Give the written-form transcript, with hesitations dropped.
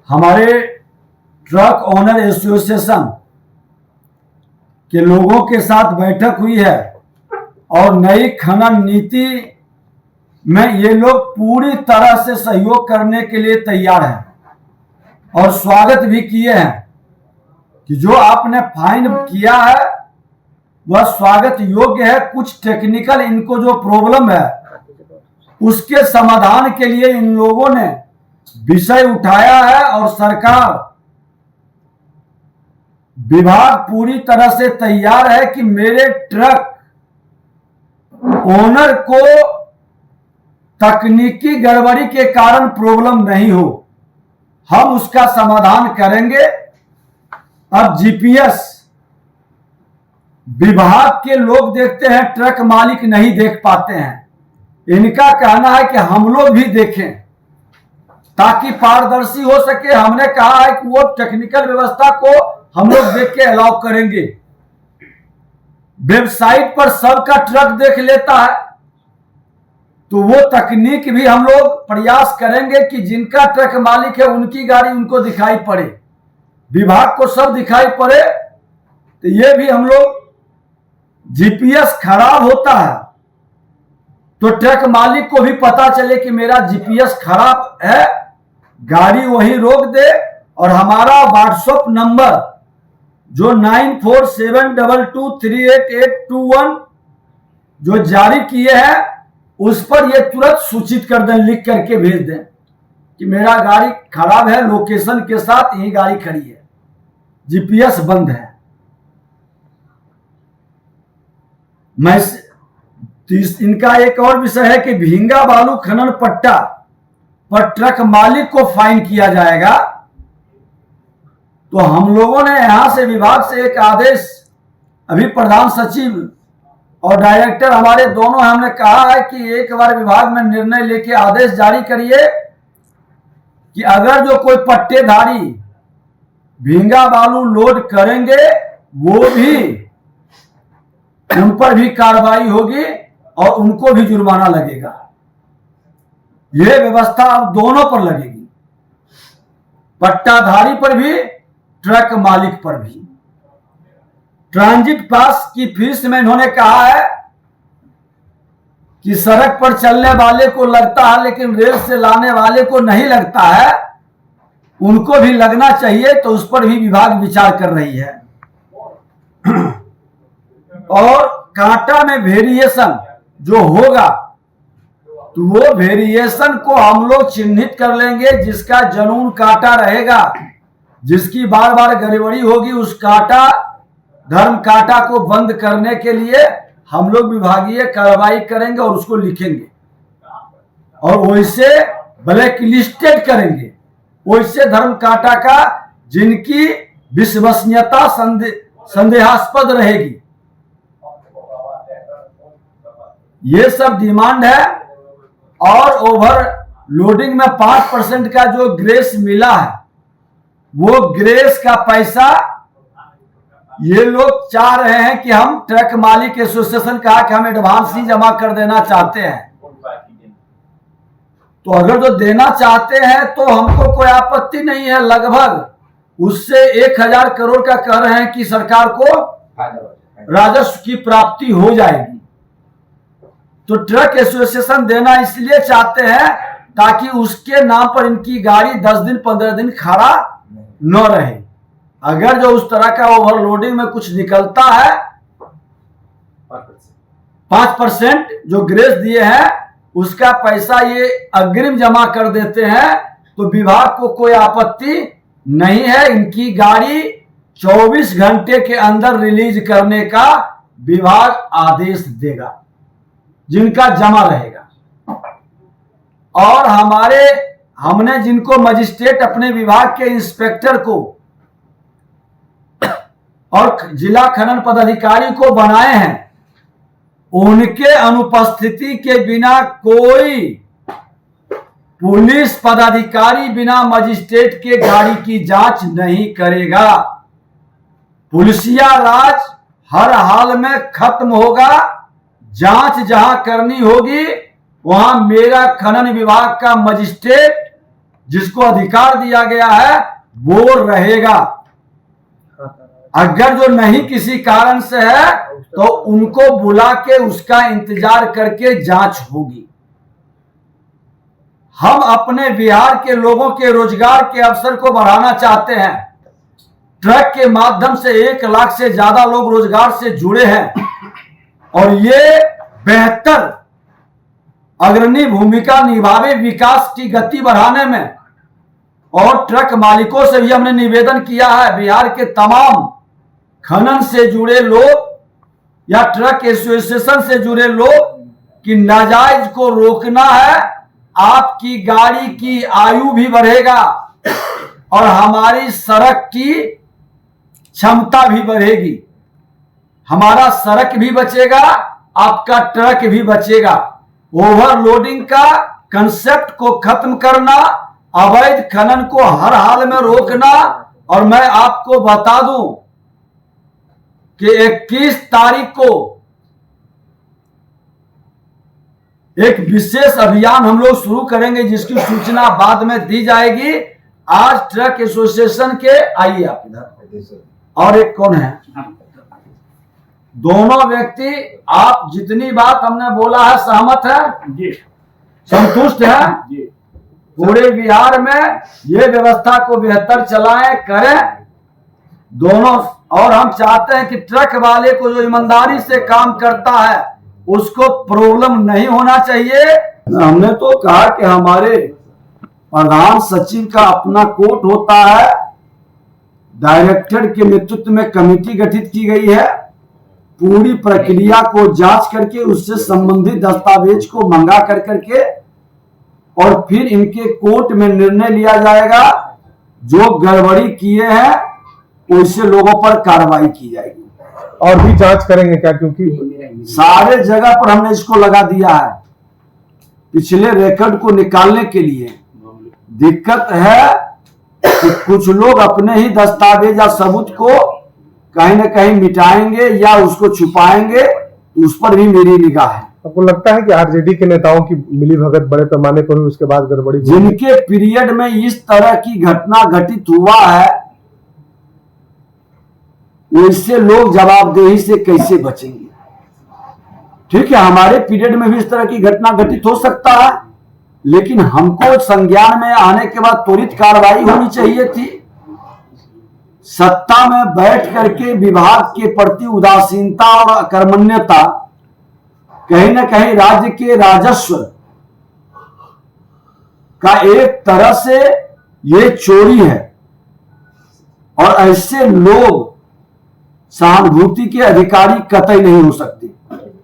हमारे truck owner association के लोगों के साथ बैठक हुई है और नई खनन नीति में ये लोग पूरी तरह से सहयोग करने के लिए तैयार हैं और स्वागत भी किए हैं कि जो आपने फाइन किया है वह स्वागत योग्य है। कुछ टेक्निकल इनको जो प्रॉब्लम है उसके समाधान के लिए इन लोगों ने विषय उठाया है और सरकार विभाग पूरी तरह से तैयार है कि मेरे ट्रक ओनर को तकनीकी गड़बड़ी के कारण प्रॉब्लम नहीं हो, हम उसका समाधान करेंगे। अब जीपीएस विभाग के लोग देखते हैं, ट्रक मालिक नहीं देख पाते हैं। इनका कहना है कि हम लोग भी देखें ताकि पारदर्शी हो सके। हमने कहा है कि वो टेक्निकल व्यवस्था को हम लोग देख के अलाउ करेंगे। वेबसाइट पर सबका ट्रक देख लेता है तो वो तकनीक भी हम लोग प्रयास करेंगे कि जिनका ट्रक मालिक है उनकी गाड़ी उनको दिखाई पड़े, विभाग को सब दिखाई पड़े। तो ये भी हम लोग, जीपीएस खराब होता है तो ट्रक मालिक को भी पता चले कि मेरा जीपीएस खराब है, गाड़ी वहीं रोक दे। और हमारा व्हाट्सएप नंबर जो 9472238821 जो जारी किए हैं उस पर ये तुरंत सूचित कर दें, लिख करके भेज दें कि मेरा गाड़ी खराब है, लोकेशन के साथ यही गाड़ी खड़ी है, जीपीएस बंद है। मैं इनका एक और विषय है कि भींगा बालू खनन पट्टा पर ट्रक मालिक को फाइन किया जाएगा। तो हम लोगों ने यहां से विभाग से एक आदेश, अभी प्रधान सचिव और डायरेक्टर हमारे दोनों हैं, हमने कहा है कि एक बार विभाग में निर्णय लेके आदेश जारी करिए कि अगर जो कोई पट्टेधारी भींगा बालू लोड करेंगे वो भी, उन पर भी कार्रवाई होगी और उनको भी जुर्माना लगेगा। यह व्यवस्था अब दोनों पर लगेगी, पट्टाधारी पर भी, ट्रक मालिक पर भी। ट्रांजिट पास की फीस में इन्होंने कहा है कि सड़क पर चलने वाले को लगता है लेकिन रेल से लाने वाले को नहीं लगता है, उनको भी लगना चाहिए। तो उस पर भी विभाग विचार कर रही है। और कांटा में वेरिएशन जो होगा तो वो वेरिएशन को हम लोग चिन्हित कर लेंगे। जिसका जनून कांटा रहेगा, जिसकी बार बार गड़बड़ी होगी, उस कांटा धर्म कांटा को बंद करने के लिए हम लोग विभागीय कार्रवाई करेंगे और उसको लिखेंगे और वैसे ब्लैक लिस्टेड करेंगे। वैसे धर्म कांटा का जिनकी विश्वसनीयता संदेहास्पद रहेगी। ये सब डिमांड है। और ओवर लोडिंग में 5% का जो ग्रेस मिला है वो ग्रेस का पैसा ये लोग चाह रहे हैं कि हम, ट्रक मालिक एसोसिएशन कहा कि हम एडवांस ही जमा कर देना चाहते हैं। तो अगर जो देना चाहते हैं तो हमको कोई आपत्ति नहीं है। लगभग उससे 1000 करोड़ का कह रहे हैं कि सरकार को राजस्व की प्राप्ति हो जाएगी। तो ट्रक एसोसिएशन देना इसलिए चाहते हैं ताकि उसके नाम पर इनकी गाड़ी 10 दिन 15 दिन खड़ा न रहे। अगर जो उस तरह का ओवरलोडिंग में कुछ निकलता है, 5% जो ग्रेस दिए हैं उसका पैसा ये अग्रिम जमा कर देते हैं तो विभाग को कोई आपत्ति नहीं है। इनकी गाड़ी 24 घंटे के अंदर रिलीज करने का विभाग आदेश देगा जिनका जमा रहेगा। और हमने जिनको मजिस्ट्रेट अपने विभाग के इंस्पेक्टर को और जिला खनन पदाधिकारी को बनाए हैं, उनके अनुपस्थिति के बिना कोई पुलिस पदाधिकारी बिना मजिस्ट्रेट के गाड़ी की जांच नहीं करेगा। पुलिसिया राज हर हाल में खत्म होगा। जांच जहां करनी होगी वहां मेरा खनन विभाग का मजिस्ट्रेट जिसको अधिकार दिया गया है वो रहेगा। अगर जो नहीं किसी कारण से है तो उनको बुला के उसका इंतजार करके जांच होगी। हम अपने बिहार के लोगों के रोजगार के अवसर को बढ़ाना चाहते हैं। ट्रक के माध्यम से 1 लाख से ज्यादा लोग रोजगार से जुड़े हैं और ये बेहतर अग्रणी भूमिका निभावे विकास की गति बढ़ाने में। और ट्रक मालिकों से भी हमने निवेदन किया है, बिहार के तमाम खनन से जुड़े लोग या ट्रक एसोसिएशन से जुड़े लोग कि नाजायज को रोकना है। आपकी गाड़ी की आयु भी बढ़ेगा और हमारी सड़क की क्षमता भी बढ़ेगी। हमारा सड़क भी बचेगा, आपका ट्रक भी बचेगा। ओवरलोडिंग का कंसेप्ट को खत्म करना, अवैध खनन को हर हाल में रोकना। और मैं आपको बता दूं कि 21 तारीख को एक विशेष अभियान हम लोग शुरू करेंगे जिसकी सूचना बाद में दी जाएगी। आज ट्रक एसोसिएशन के आइए आप इधर, और एक कौन है, दोनों व्यक्ति आप जितनी बात हमने बोला है सहमत है जी, संतुष्ट है जी। पूरे बिहार में ये व्यवस्था को बेहतर चलाएं करें दोनों। और हम चाहते हैं कि ट्रक वाले को जो ईमानदारी से काम करता है उसको प्रॉब्लम नहीं होना चाहिए। हमने तो कहा कि हमारे प्रधान सचिव का अपना कोर्ट होता है, डायरेक्टर के नेतृत्व में कमेटी गठित की गई है। पूरी प्रक्रिया को जांच करके उससे संबंधित दस्तावेज को मंगा कर करके और फिर इनके कोर्ट में निर्णय लिया जाएगा। जो गड़बड़ी किए हैं उससे लोगों पर कार्रवाई की जाएगी। और भी जांच करेंगे क्या, क्योंकि सारे जगह पर हमने इसको लगा दिया है पिछले रिकॉर्ड को निकालने के लिए। दिक्कत है कि कुछ लोग अपने ही दस्तावेज या सबूत को कहीं न कहीं मिटाएंगे या उसको छुपाएंगे, उस पर भी मेरी निगाह है। आपको लगता है कि आरजेडी के नेताओं की मिलीभगत बड़े पैमाने पर हुई, उसके बाद गड़बड़ी? जिनके पीरियड में इस तरह की घटना घटित हुआ है उससे लोग जवाबदेही से कैसे बचेंगे? ठीक है, हमारे पीरियड में भी इस तरह की घटना घटित हो सकता है, लेकिन हमको संज्ञान में आने के बाद त्वरित कार्रवाई होनी चाहिए थी। सत्ता में बैठ करके विभाग के प्रति उदासीनता और अकर्मण्यता कहीं न कहीं राज्य के राजस्व का एक तरह से ये चोरी है और ऐसे लोग सहानुभूति के अधिकारी कतई नहीं हो सकते।